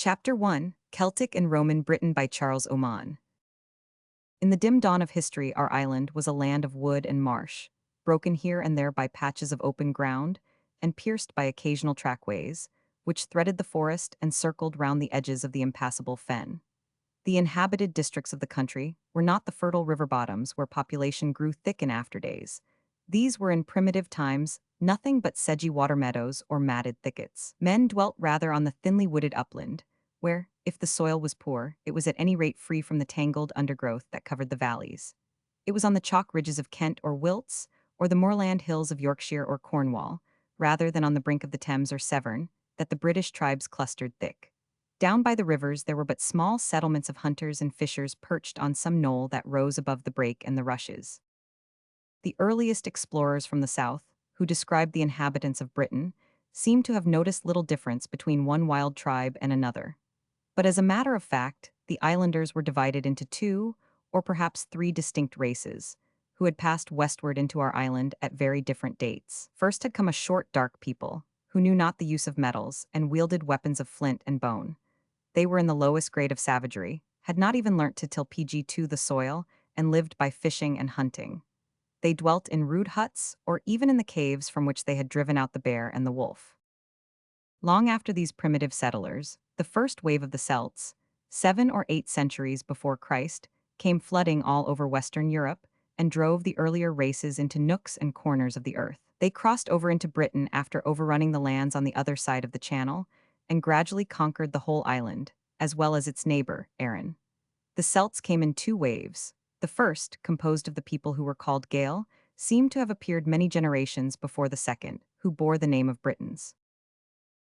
Chapter 1, Celtic and Roman Britain by Charles Oman. In the dim dawn of history, our island was a land of wood and marsh, broken here and there by patches of open ground, and pierced by occasional trackways, which threaded the forest and circled round the edges of the impassable fen. The inhabited districts of the country were not the fertile river bottoms where population grew thick in after days. These were in primitive times nothing but sedgy water meadows or matted thickets. Men dwelt rather on the thinly wooded upland, where, if the soil was poor, it was at any rate free from the tangled undergrowth that covered the valleys. It was on the chalk ridges of Kent or Wilts, or the moorland hills of Yorkshire or Cornwall, rather than on the brink of the Thames or Severn, that the British tribes clustered thick. Down by the rivers there were but small settlements of hunters and fishers perched on some knoll that rose above the brake and the rushes. The earliest explorers from the south, who described the inhabitants of Britain, seem to have noticed little difference between one wild tribe and another. But as a matter of fact, the islanders were divided into two, or perhaps three distinct races, who had passed westward into our island at very different dates. First had come a short, dark people, who knew not the use of metals and wielded weapons of flint and bone. They were in the lowest grade of savagery, had not even learnt to till PG2 the soil, and lived by fishing and hunting. They dwelt in rude huts, or even in the caves from which they had driven out the bear and the wolf. Long after these primitive settlers, the first wave of the Celts, 7 or 8 centuries before Christ, came flooding all over Western Europe and drove the earlier races into nooks and corners of the earth. They crossed over into Britain after overrunning the lands on the other side of the Channel and gradually conquered the whole island, as well as its neighbor, Erin. The Celts came in two waves. The first, composed of the people who were called Gael, seemed to have appeared many generations before the second, who bore the name of Britons.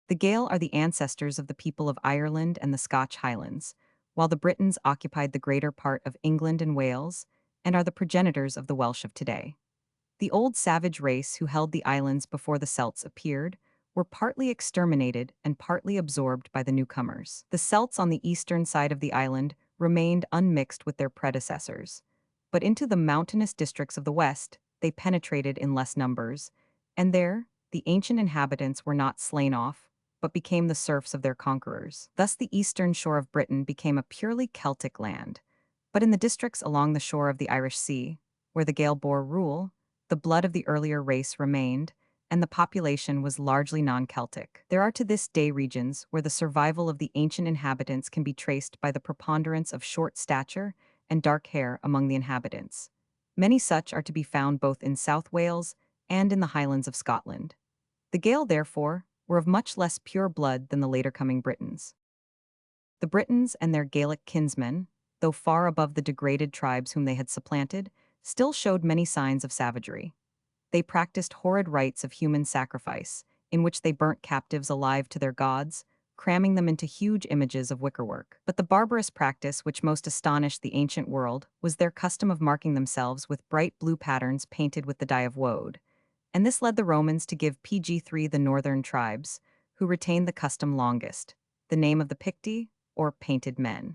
The Gael are the ancestors of the people of Ireland and the Scotch Highlands, while the Britons occupied the greater part of England and Wales and are the progenitors of the Welsh of today. The old savage race who held the islands before the Celts appeared were partly exterminated and partly absorbed by the newcomers. The Celts on the eastern side of the island remained unmixed with their predecessors, but into the mountainous districts of the west they penetrated in less numbers, and there the ancient inhabitants were not slain off, but became the serfs of their conquerors. Thus the eastern shore of Britain became a purely Celtic land, but in the districts along the shore of the Irish Sea, where the Gael bore rule, the blood of the earlier race remained, and the population was largely non-Celtic. There are to this day regions where the survival of the ancient inhabitants can be traced by the preponderance of short stature and dark hair among the inhabitants. Many such are to be found both in South Wales and in the Highlands of Scotland. The Gael, therefore, were of much less pure blood than the later coming Britons. The Britons and their Gaelic kinsmen, though far above the degraded tribes whom they had supplanted, still showed many signs of savagery. They practiced horrid rites of human sacrifice, in which they burnt captives alive to their gods, cramming them into huge images of wickerwork. But the barbarous practice which most astonished the ancient world was their custom of marking themselves with bright blue patterns painted with the dye of woad, and this led the Romans to give PG3 the northern tribes, who retained the custom longest, the name of the Picti, or painted men.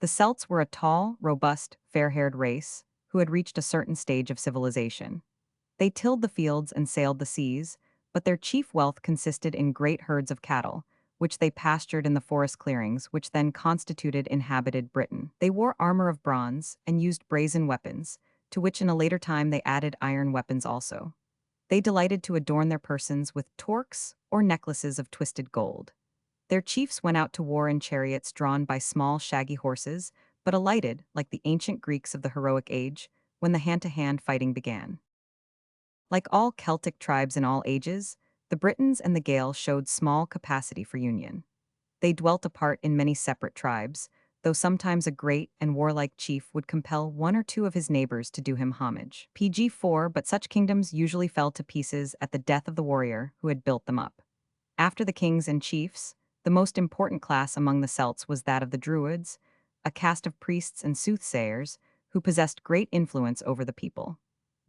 The Celts were a tall, robust, fair-haired race who had reached a certain stage of civilization. They tilled the fields and sailed the seas, but their chief wealth consisted in great herds of cattle, which they pastured in the forest clearings which then constituted inhabited Britain. They wore armor of bronze and used brazen weapons, to which in a later time they added iron weapons also. They delighted to adorn their persons with torques or necklaces of twisted gold. Their chiefs went out to war in chariots drawn by small, shaggy horses, but alighted, like the ancient Greeks of the heroic age, when the hand-to-hand fighting began. Like all Celtic tribes in all ages, the Britons and the Gael showed small capacity for union. They dwelt apart in many separate tribes, though sometimes a great and warlike chief would compel one or two of his neighbors to do him homage. PG4, but such kingdoms usually fell to pieces at the death of the warrior who had built them up. After the kings and chiefs, the most important class among the Celts was that of the Druids, a caste of priests and soothsayers who possessed great influence over the people.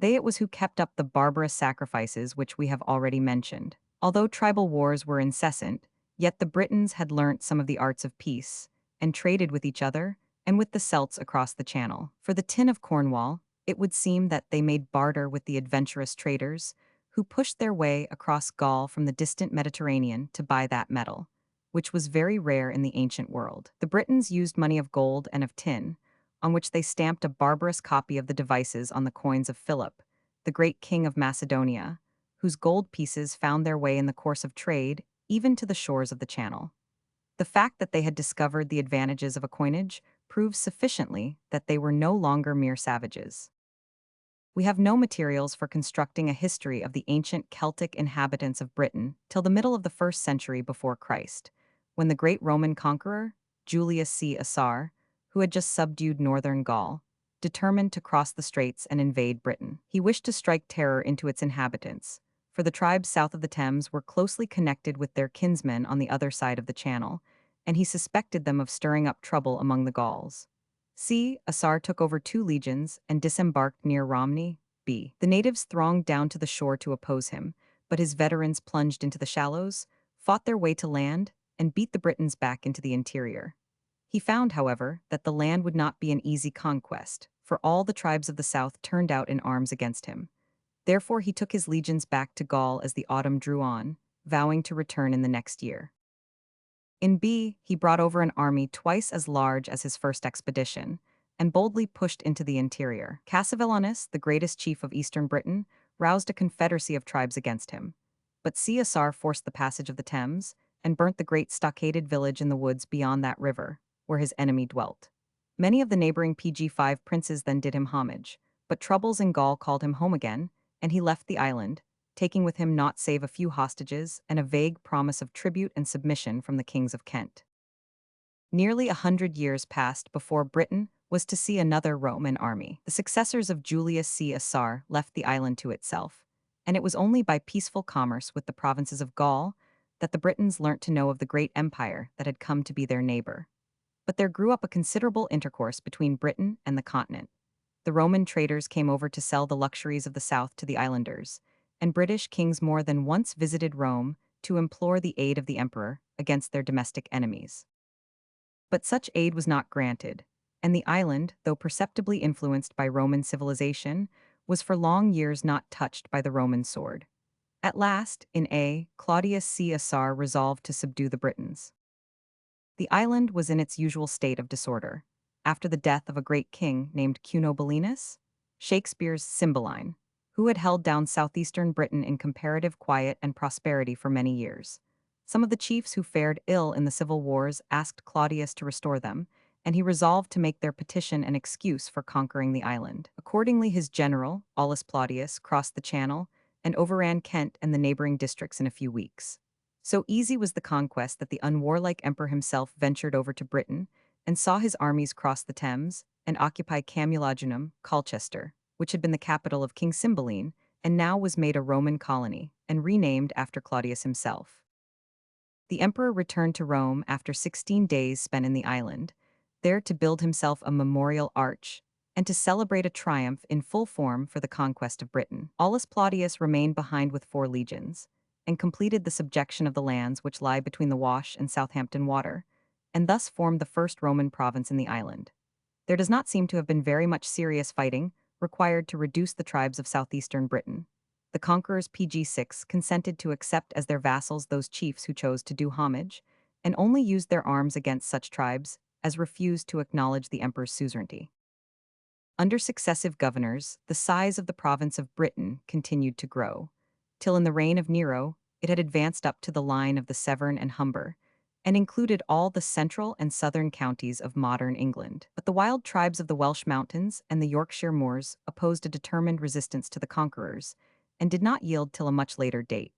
They it was who kept up the barbarous sacrifices which we have already mentioned. Although tribal wars were incessant, yet the Britons had learnt some of the arts of peace, and traded with each other and with the Celts across the Channel. For the tin of Cornwall, it would seem that they made barter with the adventurous traders, who pushed their way across Gaul from the distant Mediterranean to buy that metal. which was very rare in the ancient world. The Britons used money of gold and of tin, on which they stamped a barbarous copy of the devices on the coins of Philip, the great king of Macedonia, whose gold pieces found their way in the course of trade even to the shores of the Channel. The fact that they had discovered the advantages of a coinage proves sufficiently that they were no longer mere savages. We have no materials for constructing a history of the ancient Celtic inhabitants of Britain till the middle of the 1st century before Christ, when the great Roman conqueror, Julius Caesar, who had just subdued northern Gaul, determined to cross the straits and invade Britain. He wished to strike terror into its inhabitants, for the tribes south of the Thames were closely connected with their kinsmen on the other side of the Channel, and he suspected them of stirring up trouble among the Gauls. Caesar took over 2 legions and disembarked near Romney. The natives thronged down to the shore to oppose him, but his veterans plunged into the shallows, fought their way to land, and beat the Britons back into the interior. He found, however, that the land would not be an easy conquest, for all the tribes of the south turned out in arms against him. Therefore he took his legions back to Gaul as the autumn drew on, vowing to return in the next year. In he brought over an army twice as large as his first expedition, and boldly pushed into the interior. Cassivellaunus, the greatest chief of eastern Britain, roused a confederacy of tribes against him. But Caesar forced the passage of the Thames, and burnt the great stockaded village in the woods beyond that river, where his enemy dwelt. Many of the neighboring PG5 princes then did him homage, but troubles in Gaul called him home again, and he left the island, taking with him naught save a few hostages and a vague promise of tribute and submission from the kings of Kent. Nearly 100 years passed before Britain was to see another Roman army. The successors of Julius Caesar left the island to itself, and it was only by peaceful commerce with the provinces of Gaul that the Britons learnt to know of the great empire that had come to be their neighbor. But there grew up a considerable intercourse between Britain and the continent. The Roman traders came over to sell the luxuries of the south to the islanders, and British kings more than once visited Rome to implore the aid of the emperor against their domestic enemies. But such aid was not granted, and the island, though perceptibly influenced by Roman civilization, was for long years not touched by the Roman sword. At last, in Claudius Caesar resolved to subdue the Britons. The island was in its usual state of disorder, after the death of a great king named Cunobelinus, Shakespeare's Cymbeline, who had held down southeastern Britain in comparative quiet and prosperity for many years. Some of the chiefs who fared ill in the civil wars asked Claudius to restore them, and he resolved to make their petition an excuse for conquering the island. Accordingly, his general, Aulus Plautius, crossed the Channel and overran Kent and the neighboring districts in a few weeks. So easy was the conquest that the unwarlike emperor himself ventured over to Britain and saw his armies cross the Thames and occupy Camulodunum, Colchester, which had been the capital of King Cymbeline and now was made a Roman colony and renamed after Claudius himself. The emperor returned to Rome after 16 days spent in the island, there to build himself a memorial arch and to celebrate a triumph in full form for the conquest of Britain. Aulus Plautius remained behind with 4 legions and completed the subjection of the lands which lie between the Wash and Southampton Water, and thus formed the first Roman province in the island. There does not seem to have been very much serious fighting required to reduce the tribes of southeastern Britain. The conquerors PG6 consented to accept as their vassals those chiefs who chose to do homage, and only used their arms against such tribes as refused to acknowledge the emperor's suzerainty. Under successive governors, the size of the province of Britain continued to grow, till in the reign of Nero it had advanced up to the line of the Severn and Humber, and included all the central and southern counties of modern England. But the wild tribes of the Welsh mountains and the Yorkshire moors opposed a determined resistance to the conquerors, and did not yield till a much later date.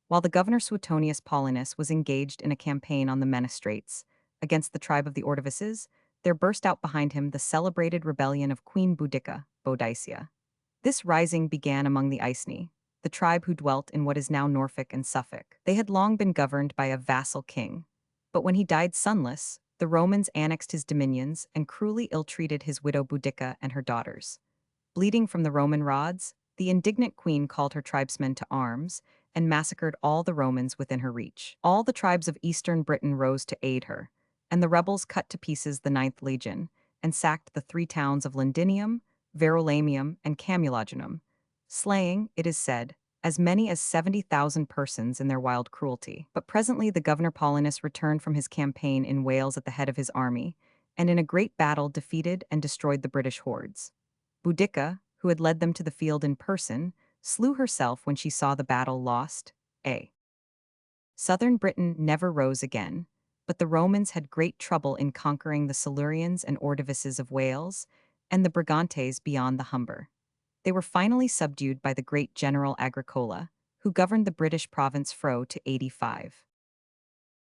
While the governor Suetonius Paulinus was engaged in a campaign on the Menace Straits against the tribe of the Ordovices, there burst out behind him the celebrated rebellion of Queen Boudicca, Boadicea. This rising began among the Iceni, the tribe who dwelt in what is now Norfolk and Suffolk. They had long been governed by a vassal king, but when he died sonless, the Romans annexed his dominions and cruelly ill-treated his widow Boudicca and her daughters. Bleeding from the Roman rods, the indignant queen called her tribesmen to arms and massacred all the Romans within her reach. All the tribes of eastern Britain rose to aid her, and the rebels cut to pieces the 9th Legion and sacked the 3 towns of Londinium, Verulamium, and Camulodunum, slaying, it is said, as many as 70,000 persons in their wild cruelty. But presently the governor Paulinus returned from his campaign in Wales at the head of his army, and in a great battle defeated and destroyed the British hordes. Boudicca, who had led them to the field in person, slew herself when she saw the battle lost. Southern Britain never rose again, but the Romans had great trouble in conquering the Silurians and Ordovices of Wales and the Brigantes beyond the Humber. They were finally subdued by the great general Agricola, who governed the British province Fro to 85.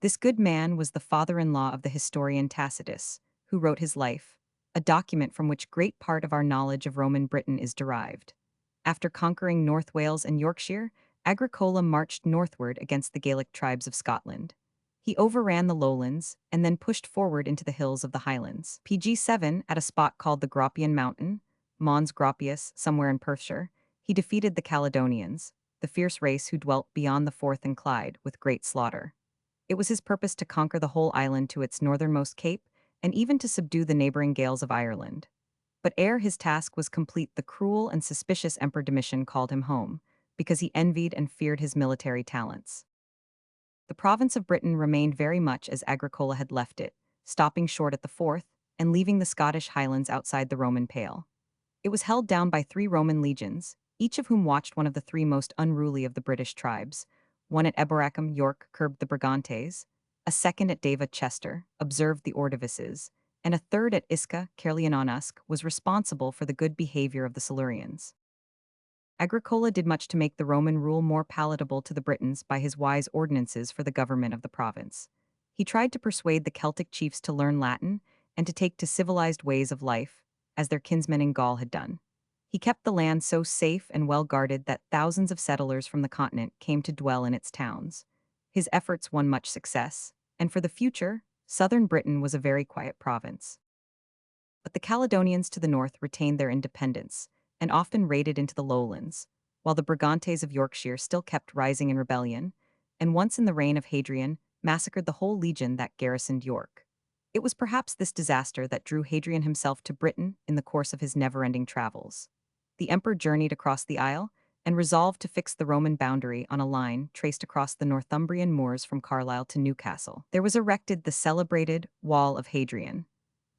This good man was the father-in-law of the historian Tacitus, who wrote his life, a document from which great part of our knowledge of Roman Britain is derived. After conquering North Wales and Yorkshire, Agricola marched northward against the Gaelic tribes of Scotland. He overran the lowlands and then pushed forward into the hills of the Highlands. PG-7, at a spot called the Groppian Mountain, Mons Gropius, somewhere in Perthshire, he defeated the Caledonians, the fierce race who dwelt beyond the Forth and Clyde, with great slaughter. It was his purpose to conquer the whole island to its northernmost cape, and even to subdue the neighboring Gaels of Ireland. But ere his task was complete, the cruel and suspicious Emperor Domitian called him home, because he envied and feared his military talents. The province of Britain remained very much as Agricola had left it, stopping short at the Forth, and leaving the Scottish Highlands outside the Roman Pale. It was held down by 3 Roman legions, each of whom watched one of the 3 most unruly of the British tribes. One at Eboracum, York, curbed the Brigantes, a second at Deva, Chester, observed the Ordovices, and a third at Isca, Caerleon-on-Usk, was responsible for the good behavior of the Silurians. Agricola did much to make the Roman rule more palatable to the Britons by his wise ordinances for the government of the province. He tried to persuade the Celtic chiefs to learn Latin and to take to civilized ways of life, as their kinsmen in Gaul had done. He kept the land so safe and well guarded that thousands of settlers from the continent came to dwell in its towns. His efforts won much success, and for the future, southern Britain was a very quiet province. But the Caledonians to the north retained their independence, and often raided into the lowlands, while the Brigantes of Yorkshire still kept rising in rebellion, and once in the reign of Hadrian, massacred the whole legion that garrisoned York. It was perhaps this disaster that drew Hadrian himself to Britain in the course of his never-ending travels. The emperor journeyed across the Isle, and resolved to fix the Roman boundary on a line traced across the Northumbrian moors from Carlisle to Newcastle. There was erected the celebrated Wall of Hadrian,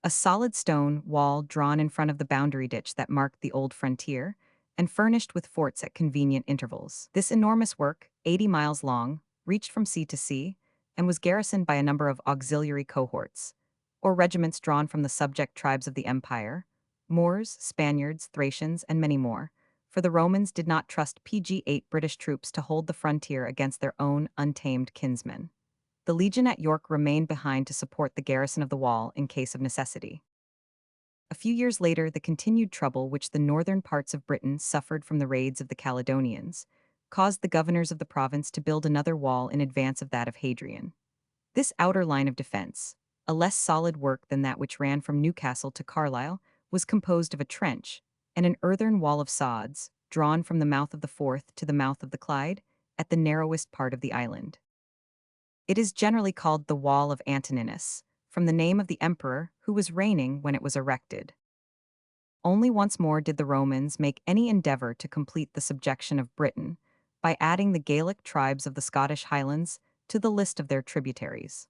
a solid stone wall drawn in front of the boundary ditch that marked the old frontier, and furnished with forts at convenient intervals. This enormous work, 80 miles long, reached from sea to sea, and was garrisoned by a number of auxiliary cohorts, or regiments drawn from the subject tribes of the empire, Moors, Spaniards, Thracians, and many more, for the Romans did not trust PG-8 British troops to hold the frontier against their own untamed kinsmen. The legion at York remained behind to support the garrison of the wall in case of necessity. A few years later, the continued trouble which the northern parts of Britain suffered from the raids of the Caledonians caused the governors of the province to build another wall in advance of that of Hadrian. This outer line of defense, a less solid work than that which ran from Newcastle to Carlisle, was composed of a trench and an earthen wall of sods, drawn from the mouth of the Forth to the mouth of the Clyde, at the narrowest part of the island. It is generally called the Wall of Antoninus, from the name of the emperor who was reigning when it was erected. Only once more did the Romans make any endeavor to complete the subjection of Britain, by adding the Gaelic tribes of the Scottish Highlands to the list of their tributaries.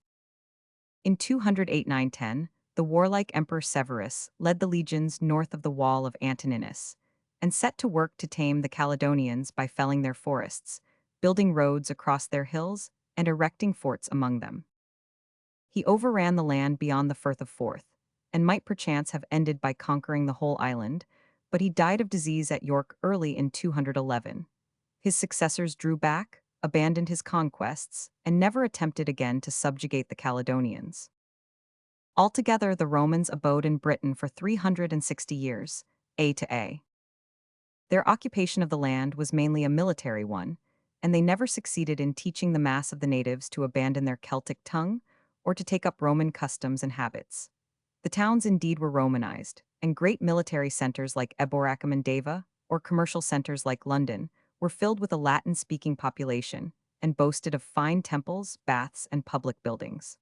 In 208-910, the warlike Emperor Severus led the legions north of the Wall of Antoninus, and set to work to tame the Caledonians by felling their forests, building roads across their hills, and erecting forts among them. He overran the land beyond the Firth of Forth, and might perchance have ended by conquering the whole island, but he died of disease at York early in 211. His successors drew back, abandoned his conquests, and never attempted again to subjugate the Caledonians. Altogether, the Romans abode in Britain for 360 years, A to A. Their occupation of the land was mainly a military one, and they never succeeded in teaching the mass of the natives to abandon their Celtic tongue or to take up Roman customs and habits. The towns indeed were Romanized, and great military centers like Eboracum and Deva, or commercial centers like London, were filled with a Latin-speaking population and boasted of fine temples, baths, and public buildings.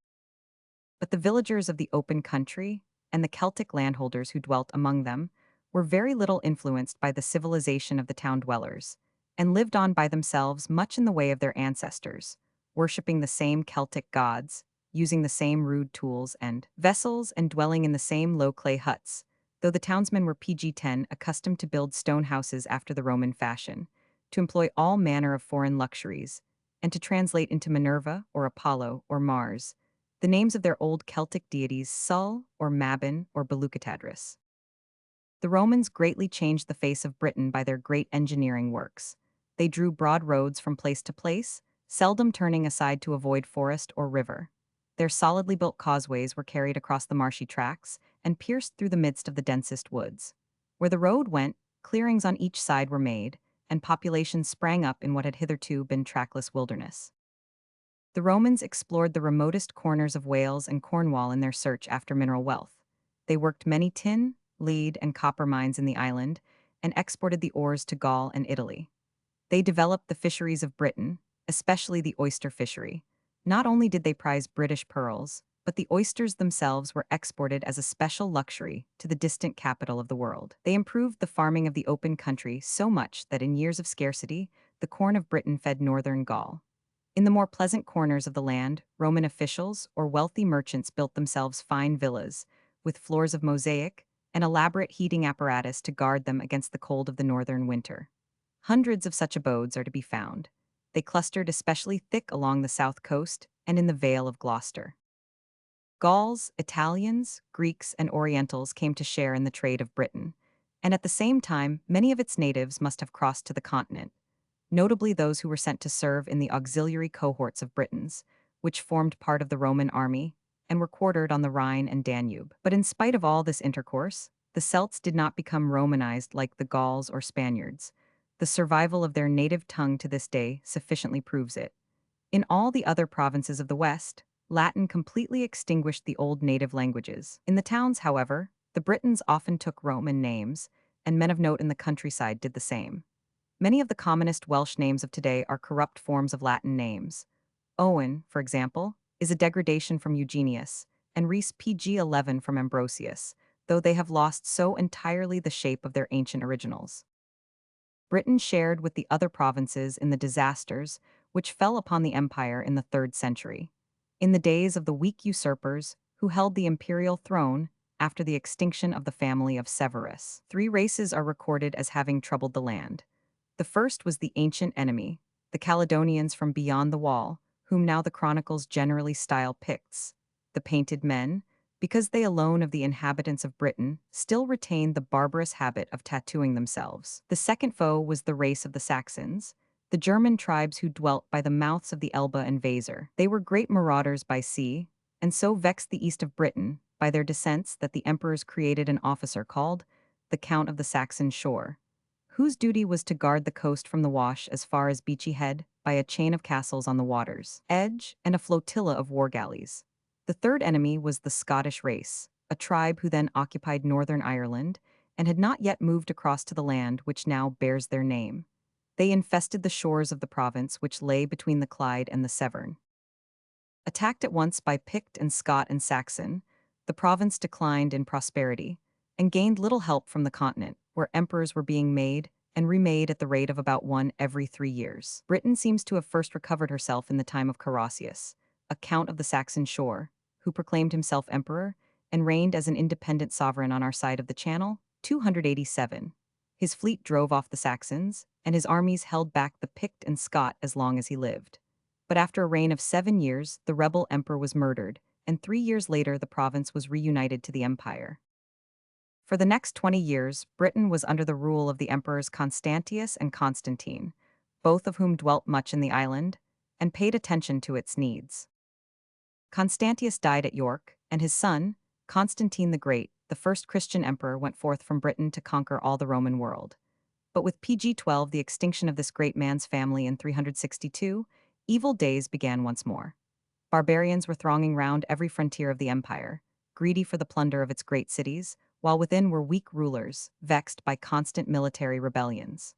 But the villagers of the open country, and the Celtic landholders who dwelt among them, were very little influenced by the civilization of the town dwellers, and lived on by themselves much in the way of their ancestors, worshipping the same Celtic gods, using the same rude tools and vessels, and dwelling in the same low clay huts, though the townsmen were PG-10 accustomed to build stone houses after the Roman fashion, to employ all manner of foreign luxuries, and to translate into Minerva or Apollo or Mars the names of their old Celtic deities Sul or Mabon or Belucatadrus. The Romans greatly changed the face of Britain by their great engineering works. They drew broad roads from place to place, seldom turning aside to avoid forest or river. Their solidly built causeways were carried across the marshy tracts and pierced through the midst of the densest woods. Where the road went, clearings on each side were made, and populations sprang up in what had hitherto been trackless wilderness. The Romans explored the remotest corners of Wales and Cornwall in their search after mineral wealth. They worked many tin, lead, and copper mines in the island, and exported the ores to Gaul and Italy. They developed the fisheries of Britain, especially the oyster fishery. Not only did they prize British pearls, but the oysters themselves were exported as a special luxury to the distant capital of the world. They improved the farming of the open country so much that in years of scarcity, the corn of Britain fed northern Gaul. In the more pleasant corners of the land, Roman officials or wealthy merchants built themselves fine villas, with floors of mosaic, and elaborate heating apparatus to guard them against the cold of the northern winter. Hundreds of such abodes are to be found. They clustered especially thick along the south coast and in the Vale of Gloucester. Gauls, Italians, Greeks, and Orientals came to share in the trade of Britain, and at the same time, many of its natives must have crossed to the continent, notably those who were sent to serve in the auxiliary cohorts of Britons, which formed part of the Roman army and were quartered on the Rhine and Danube. But in spite of all this intercourse, the Celts did not become Romanized like the Gauls or Spaniards. The survival of their native tongue to this day sufficiently proves it. In all the other provinces of the West, Latin completely extinguished the old native languages. In the towns, however, the Britons often took Roman names, and men of note in the countryside did the same. Many of the commonest Welsh names of today are corrupt forms of Latin names. Owen, for example, is a degradation from Eugenius, and Rhys PG-11 from Ambrosius, though they have lost so entirely the shape of their ancient originals. Britain shared with the other provinces in the disasters which fell upon the empire in the 3rd century. In the days of the weak usurpers who held the imperial throne after the extinction of the family of Severus, 3 races are recorded as having troubled the land. The first was the ancient enemy, the Caledonians from beyond the wall, whom now the chronicles generally style Picts. The painted men, because they alone of the inhabitants of Britain still retained the barbarous habit of tattooing themselves. The second foe was the race of the Saxons, the German tribes who dwelt by the mouths of the Elbe and Weser. They were great marauders by sea, and so vexed the east of Britain by their descents that the emperors created an officer called the Count of the Saxon Shore, whose duty was to guard the coast from the Wash as far as Beachy Head by a chain of castles on the water's edge and a flotilla of war galleys. The third enemy was the Scottish race, a tribe who then occupied northern Ireland and had not yet moved across to the land which now bears their name. They infested the shores of the province which lay between the Clyde and the Severn. Attacked at once by Pict and Scot and Saxon, the province declined in prosperity and gained little help from the continent, where emperors were being made and remade at the rate of about one every 3 years. Britain seems to have first recovered herself in the time of Carausius, a count of the Saxon shore, who proclaimed himself emperor and reigned as an independent sovereign on our side of the Channel, 287. His fleet drove off the Saxons, and his armies held back the Pict and Scot as long as he lived. But after a reign of 7 years, the rebel emperor was murdered, and 3 years later the province was reunited to the empire. For the next 20 years, Britain was under the rule of the emperors Constantius and Constantine, both of whom dwelt much in the island and paid attention to its needs. Constantius died at York, and his son, Constantine the Great, the first Christian emperor, went forth from Britain to conquer all the Roman world. But with PG-12, the extinction of this great man's family in 362, evil days began once more. Barbarians were thronging round every frontier of the empire, greedy for the plunder of its great cities, while within were weak rulers, vexed by constant military rebellions.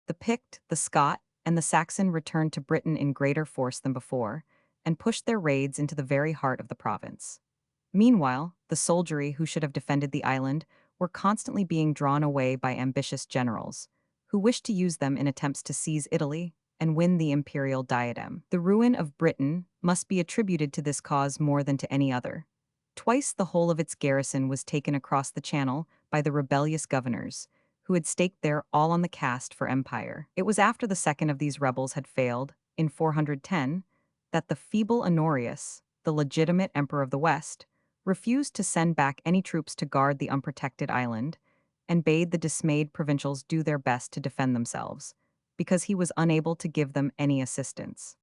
The Pict, the Scot, and the Saxon returned to Britain in greater force than before, and pushed their raids into the very heart of the province. Meanwhile, the soldiery who should have defended the island were constantly being drawn away by ambitious generals, who wished to use them in attempts to seize Italy and win the imperial diadem. The ruin of Britain must be attributed to this cause more than to any other. Twice the whole of its garrison was taken across the Channel by the rebellious governors, who had staked there all on the cast for empire. It was after the second of these rebels had failed, in 410, that the feeble Honorius, the legitimate emperor of the West, refused to send back any troops to guard the unprotected island, and bade the dismayed provincials do their best to defend themselves, because he was unable to give them any assistance.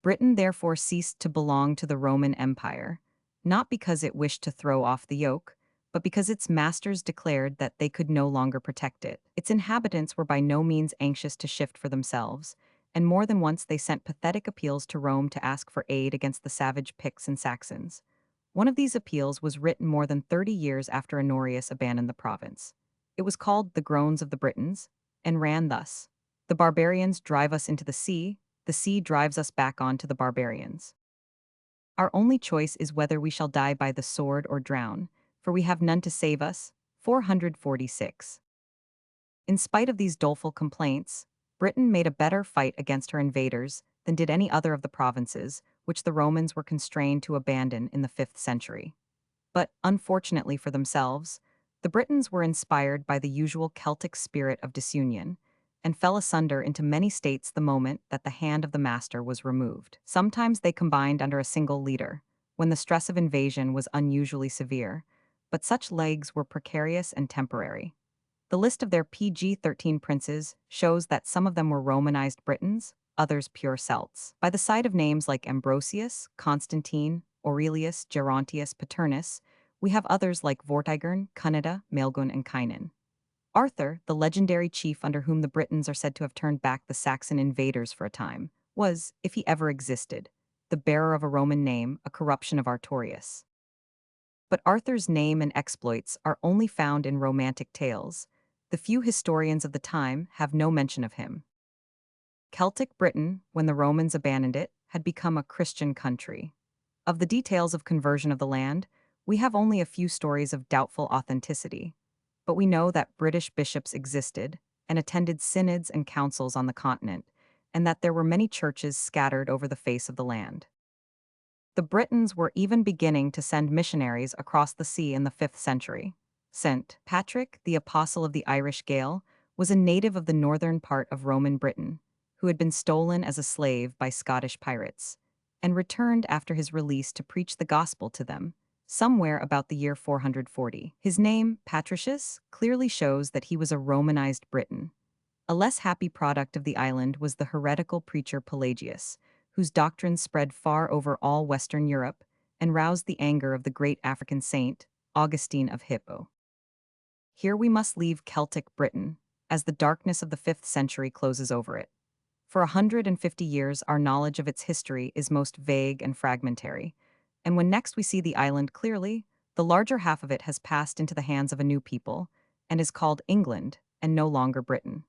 Britain therefore ceased to belong to the Roman Empire, not because it wished to throw off the yoke, but because its masters declared that they could no longer protect it. Its inhabitants were by no means anxious to shift for themselves, and more than once they sent pathetic appeals to Rome to ask for aid against the savage Picts and Saxons. One of these appeals was written more than 30 years after Honorius abandoned the province. It was called The Groans of the Britons, and ran thus: "The barbarians drive us into the sea drives us back on to the barbarians. Our only choice is whether we shall die by the sword or drown, for we have none to save us." 446. In spite of these doleful complaints, Britain made a better fight against her invaders than did any other of the provinces, which the Romans were constrained to abandon in the 5th century. But, unfortunately for themselves, the Britons were inspired by the usual Celtic spirit of disunion, and fell asunder into many states the moment that the hand of the master was removed. Sometimes they combined under a single leader, when the stress of invasion was unusually severe, but such leagues were precarious and temporary. The list of their PG-13 princes shows that some of them were Romanized Britons, others pure Celts. By the side of names like Ambrosius, Constantine, Aurelius, Gerontius, Paternus, we have others like Vortigern, Cuneda, Maelgwn, and Kynan. Arthur, the legendary chief under whom the Britons are said to have turned back the Saxon invaders for a time, was, if he ever existed, the bearer of a Roman name, a corruption of Artorius. But Arthur's name and exploits are only found in romantic tales. The few historians of the time have no mention of him. Celtic Britain, when the Romans abandoned it, had become a Christian country. Of the details of conversion of the land, we have only a few stories of doubtful authenticity, but we know that British bishops existed and attended synods and councils on the continent, and that there were many churches scattered over the face of the land. The Britons were even beginning to send missionaries across the sea in the 5th century. St. Patrick, the apostle of the Irish Gael, was a native of the northern part of Roman Britain, who had been stolen as a slave by Scottish pirates, and returned after his release to preach the gospel to them, somewhere about the year 440. His name, Patricius, clearly shows that he was a Romanized Briton. A less happy product of the island was the heretical preacher Pelagius, whose doctrines spread far over all Western Europe and roused the anger of the great African saint, Augustine of Hippo. Here we must leave Celtic Britain, as the darkness of the 5th century closes over it. For 150 years, our knowledge of its history is most vague and fragmentary, and when next we see the island clearly, the larger half of it has passed into the hands of a new people and is called England and no longer Britain.